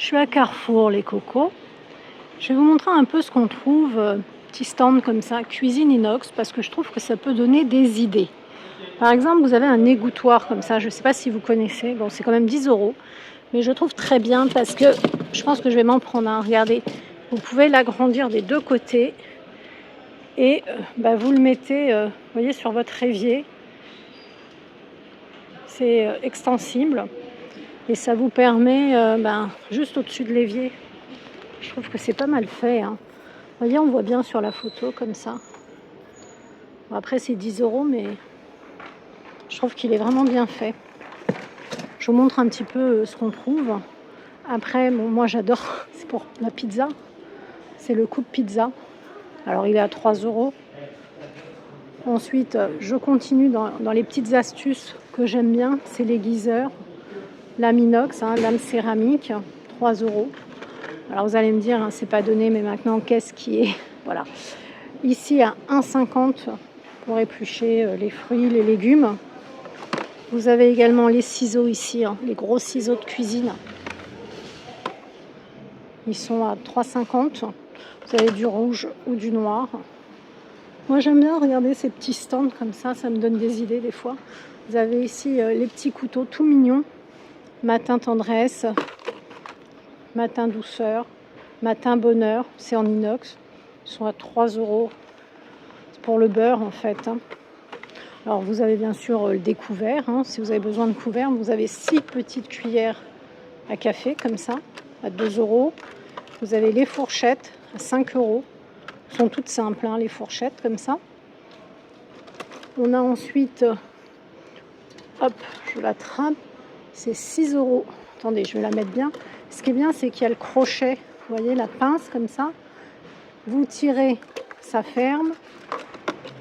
suis à Carrefour, les cocos. Je vais vous montrer un peu ce qu'on trouve, petit stand comme ça, cuisine inox, parce que je trouve que ça peut donner des idées. Par exemple, vous avez un égouttoir comme ça, je ne sais pas si vous connaissez, bon c'est quand même 10 €, mais je trouve très bien parce que je pense que je vais m'en prendre un. Regardez, vous pouvez l'agrandir des deux côtés et vous le mettez, vous voyez, sur votre évier. C'est extensible et ça vous permet, juste au-dessus de l'évier. Je trouve que c'est pas mal fait, hein. Vous voyez, on voit bien sur la photo comme ça. Bon, après, c'est 10 €, mais je trouve qu'il est vraiment bien fait. Je vous montre un petit peu ce qu'on trouve. Après, bon, moi j'adore, c'est pour la pizza. C'est le coupe pizza. Alors, il est à 3 €. Ensuite, je continue dans les petites astuces que j'aime bien. C'est l'aiguiseur, lame inox, lame céramique, 3 €. Alors vous allez me dire, c'est pas donné, mais maintenant qu'est-ce qui est voilà. Ici à 1,50 € pour éplucher les fruits, les légumes. Vous avez également les ciseaux ici, les gros ciseaux de cuisine. Ils sont à 3,50 €. Vous avez du rouge ou du noir. Moi j'aime bien regarder ces petits stands comme ça me donne des idées des fois. Vous avez ici les petits couteaux tout mignons. Matin tendresse, matin douceur, matin bonheur, c'est en inox. Ils sont à 3 €. C'est pour le beurre en fait. Alors vous avez bien sûr le découvert. Si vous avez besoin de couvert, vous avez 6 petites cuillères à café comme ça, à 2 €. Vous avez les fourchettes à 5 €. Elles sont toutes simples, les fourchettes comme ça. On a ensuite, hop, je l'attrape, c'est 6 €. Attendez, je vais la mettre bien. Ce qui est bien, c'est qu'il y a le crochet. Vous voyez la pince comme ça. Vous tirez, ça ferme.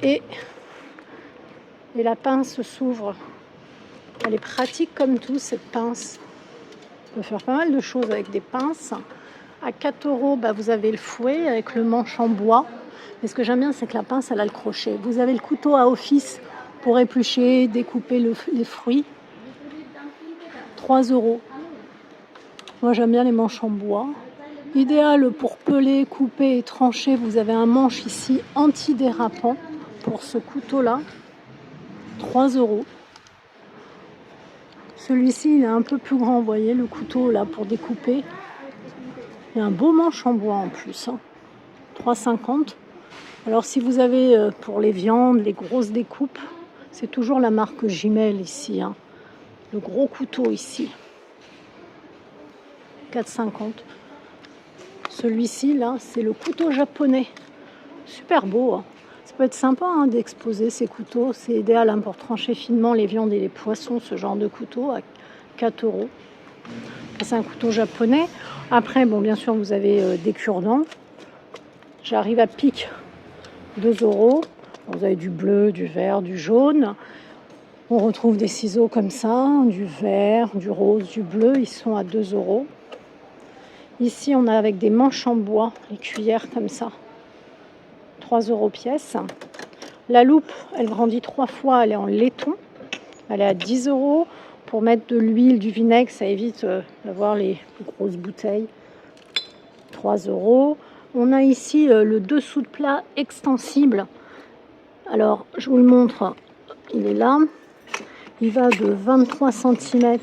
Et la pince s'ouvre. Elle est pratique comme tout, cette pince. On peut faire pas mal de choses avec des pinces. À 4 €, vous avez le fouet avec le manche en bois. Mais ce que j'aime bien, c'est que la pince, elle a le crochet. Vous avez le couteau à office pour éplucher, découper les fruits. 3 €. Moi, j'aime bien les manches en bois. Idéal pour peler, couper et trancher. Vous avez un manche ici antidérapant pour ce couteau-là. 3 €. Celui-ci, il est un peu plus grand, vous voyez, le couteau là pour découper. Il y a un beau manche en bois en plus. 3,50 €. Alors, si vous avez pour les viandes, les grosses découpes, c'est toujours la marque Gimel ici. Le gros couteau ici. 4,50 €. Celui-ci, là, c'est le couteau japonais. Super beau. Ça peut être sympa d'exposer ces couteaux. C'est idéal pour trancher finement les viandes et les poissons, ce genre de couteau, à 4 €. C'est un couteau japonais. Après, bon, bien sûr, vous avez des cure-dents. J'arrive à pic, 2 €. Vous avez du bleu, du vert, du jaune. On retrouve des ciseaux comme ça, du vert, du rose, du bleu. Ils sont à 2 €. Ici, on a avec des manches en bois, les cuillères comme ça. 3 € pièce. La loupe, elle grandit 3 fois, elle est en laiton. Elle est à 10 €. Pour mettre de l'huile, du vinaigre, ça évite d'avoir les grosses bouteilles. 3 €. On a ici le dessous de plat extensible. Alors, je vous le montre. Il est là. Il va de 23 cm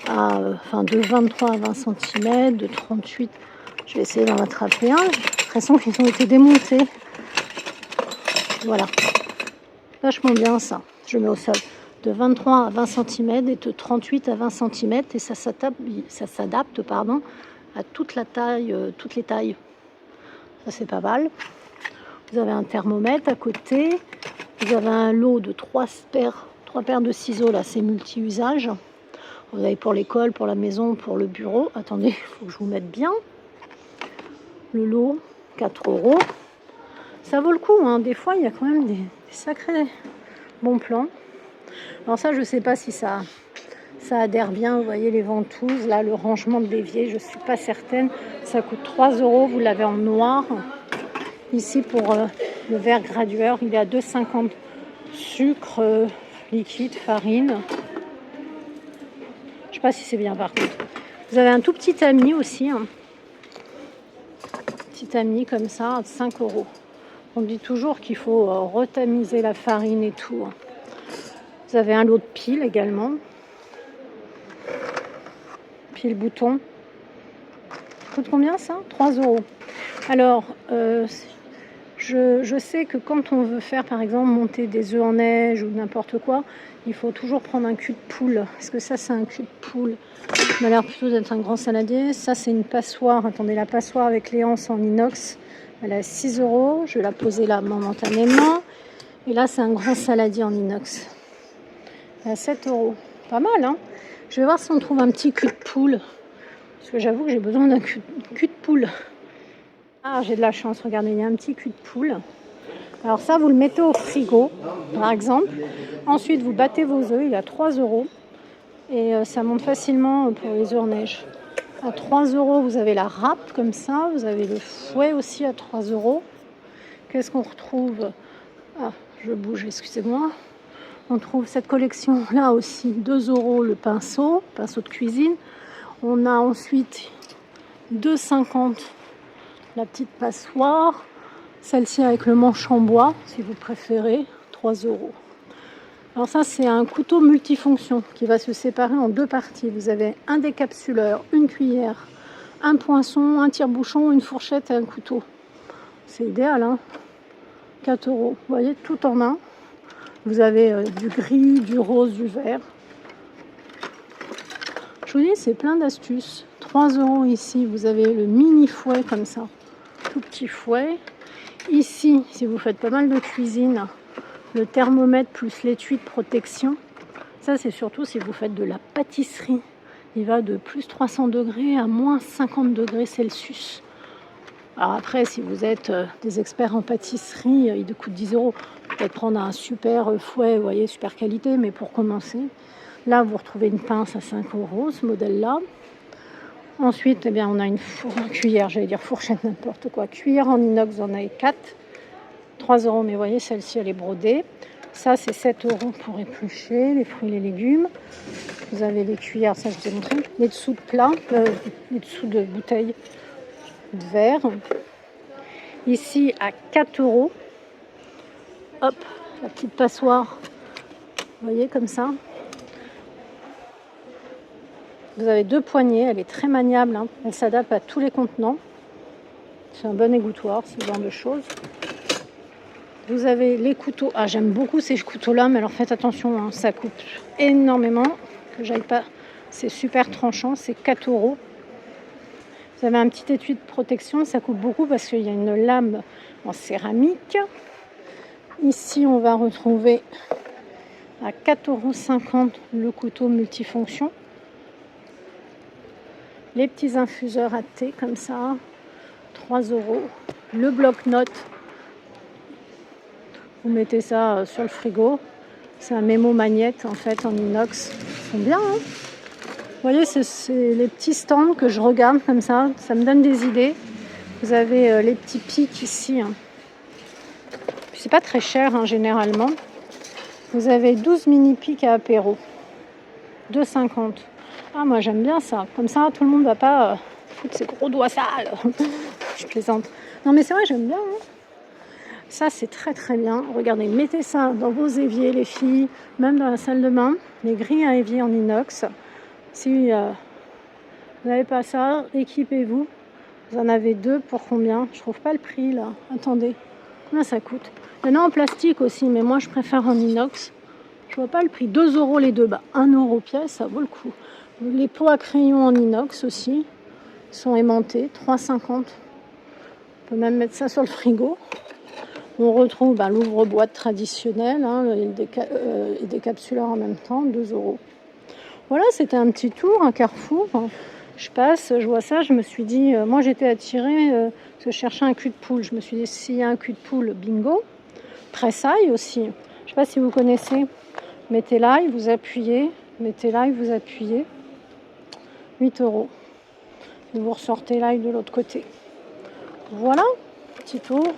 de 23 à 20 cm, de 38. Je vais essayer d'en attraper un. J'ai l'impression qu'ils ont été démontés. Voilà. Vachement bien ça. Je mets au sol. De 23 à 20 cm et de 38 à 20 cm. Et ça s'adapte à toute la taille, toutes les tailles. Ça, c'est pas mal. Vous avez un thermomètre à côté. Vous avez un lot de 3 paires de ciseaux. Là, c'est multi-usage. Vous avez pour l'école, pour la maison, pour le bureau. Attendez, il faut que je vous mette bien. Le lot, 4 €. Ça vaut le coup. Des fois, il y a quand même des sacrés bons plans. Alors ça, je ne sais pas si ça adhère bien. Vous voyez les ventouses, là, le rangement de l'évier, je ne suis pas certaine. Ça coûte 3 €. Vous l'avez en noir. Ici, pour le verre gradueur, il est à 2,50 €. Sucre, liquide, farine. Je ne sais pas si c'est bien par contre. Vous avez un tout petit tamis aussi. Hein. Petit tamis comme ça, 5 euros. On dit toujours qu'il faut retamiser la farine et tout. Hein. Vous avez un lot de piles également. Pile bouton. Ça coûte combien ça? 3 euros. Alors, je sais que quand on veut faire, par exemple, monter des œufs en neige ou n'importe quoi, il faut toujours prendre un cul de poule. Est-ce que ça, c'est un cul de poule? Ça m'a l'air plutôt d'être un grand saladier. Ça, c'est une passoire. Attendez, la passoire avec les anses en inox. Elle est à 6 euros. Je vais la poser là momentanément. Et là, c'est un grand saladier en inox. Elle est à 7 euros. Pas mal, hein? Je vais voir si on trouve un petit cul de poule. Parce que j'avoue que j'ai besoin d'un cul de poule. Ah, j'ai de la chance, regardez, il y a un petit cul de poule. Alors ça, vous le mettez au frigo, par exemple. Ensuite, vous battez vos œufs, il est à 3 euros. Et ça monte facilement pour les œufs en neige. À 3 euros, vous avez la râpe comme ça. Vous avez le fouet aussi à 3 euros. Qu'est-ce qu'on retrouve? Ah, je bouge, excusez-moi. On trouve cette collection-là aussi, 2 euros le pinceau de cuisine. On a ensuite 2,50 la petite passoire. Celle-ci avec le manche en bois, si vous préférez, 3 euros. Alors ça, c'est un couteau multifonction qui va se séparer en deux parties. Vous avez un décapsuleur, une cuillère, un poinçon, un tire-bouchon, une fourchette et un couteau. C'est idéal, hein? 4 euros. Vous voyez, tout en un. Vous avez du gris, du rose, du vert. Je vous dis, c'est plein d'astuces. 3 euros ici, vous avez le mini fouet comme ça. Tout petit fouet. Ici, si vous faites pas mal de cuisine, le thermomètre plus l'étui de protection. Ça, c'est surtout si vous faites de la pâtisserie. Il va de plus 300 degrés à moins 50 degrés Celsius. Alors après, si vous êtes des experts en pâtisserie, il coûte 10 euros. Peut-être prendre un super fouet, vous voyez, super qualité, mais pour commencer. Là, vous retrouvez une pince à 5 euros, ce modèle-là. Ensuite, eh bien, on a une cuillère, j'allais dire fourchette, n'importe quoi. Cuillère en inox, vous en avez 4. 3 euros, mais vous voyez, celle-ci, elle est brodée. Ça, c'est 7 euros pour éplucher les fruits et les légumes. Vous avez les cuillères, ça, je vous ai montré. Les dessous de plat, les dessous de bouteilles de verre. Ici, à 4 euros. Hop, la petite passoire. Vous voyez, comme ça. Vous avez 2 poignées, elle est très maniable, hein. Elle s'adapte à tous les contenants. C'est un bon égouttoir, ce genre de choses. Vous avez les couteaux. Ah, j'aime beaucoup ces couteaux-là, mais alors faites attention, hein, ça coupe énormément. Que j'aille pas. C'est super tranchant, c'est 4 euros. Vous avez un petit étui de protection, ça coupe beaucoup parce qu'il y a une lame en céramique. Ici, on va retrouver à 4,50 € le couteau multifonction. Les petits infuseurs à thé comme ça, 3 euros. Le bloc-notes, vous mettez ça sur le frigo. C'est un mémo magnète en fait en inox. Ils sont bien, hein? Vous voyez, c'est les petits stands que je regarde comme ça. Ça me donne des idées. Vous avez les petits pics ici. Hein. C'est pas très cher hein, généralement. Vous avez 12 mini pics à apéro. 2,50 €. Ah, moi j'aime bien ça. Comme ça, tout le monde ne va pas foutre ses gros doigts sales. Je plaisante. Non, mais c'est vrai, j'aime bien. Hein. Ça, c'est très très bien. Regardez, mettez ça dans vos éviers, les filles, même dans la salle de bain. Les grilles à évier en inox. Si vous n'avez pas ça, équipez-vous. Vous en avez 2 pour combien? Je trouve pas le prix là. Attendez, combien ça coûte? Il y en a en plastique aussi, mais moi je préfère en inox. Je vois pas le prix. 2 euros les deux. Bah, 1 euro pièce, ça vaut le coup. Les pots à crayon en inox aussi sont aimantés, 3,50 €. On peut même mettre ça sur le frigo. On retrouve l'ouvre-boîte traditionnel hein, et le décapsuleur en même temps, 2 euros. Voilà, c'était un petit tour, un carrefour. Je passe, je vois ça, je me suis dit, moi j'étais attirée parce que je cherchais un cul de poule. Je me suis dit, s'il y a un cul de poule, bingo. Tressaille aussi. Je ne sais pas si vous connaissez. Mettez l'ail, vous appuyez. Mettez l'ail, vous appuyez. 8 euros. Et vous ressortez l'ail de l'autre côté. Voilà, petit tour.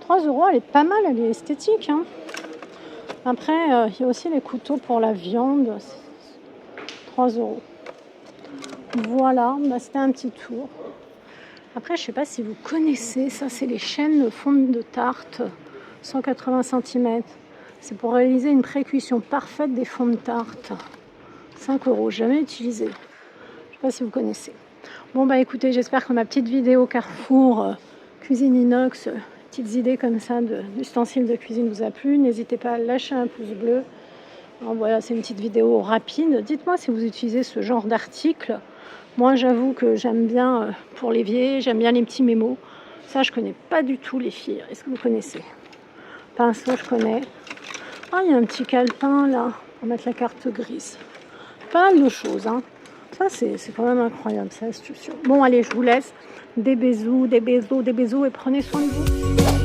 3 euros, elle est pas mal, elle est esthétique. Hein. Après, il y a aussi les couteaux pour la viande. 3 euros. Voilà, bah, c'était un petit tour. Après, je sais pas si vous connaissez, ça c'est les chaînes fonte de tarte, 180 cm. C'est pour réaliser une pré-cuisson parfaite des fonds de tarte. 5 €, jamais utilisé. Je sais pas si vous connaissez. Bon bah écoutez, j'espère que ma petite vidéo Carrefour cuisine inox, petites idées comme ça d'ustensiles de cuisine vous a plu. N'hésitez pas à lâcher un pouce bleu. Alors voilà, c'est une petite vidéo rapide. Dites-moi si vous utilisez ce genre d'article. Moi, j'avoue que j'aime bien pour l'évier, j'aime bien les petits mémos. Ça, je connais pas du tout, les filles. Est-ce que vous connaissez? Pinceau, je connais. Ah, il y a un petit calepin là pour mettre la carte grise. Pas mal de choses, hein. Ça, c'est quand même incroyable, cette astuce. Bon, allez, je vous laisse. Des bisous, des bisous, des bisous et prenez soin de vous.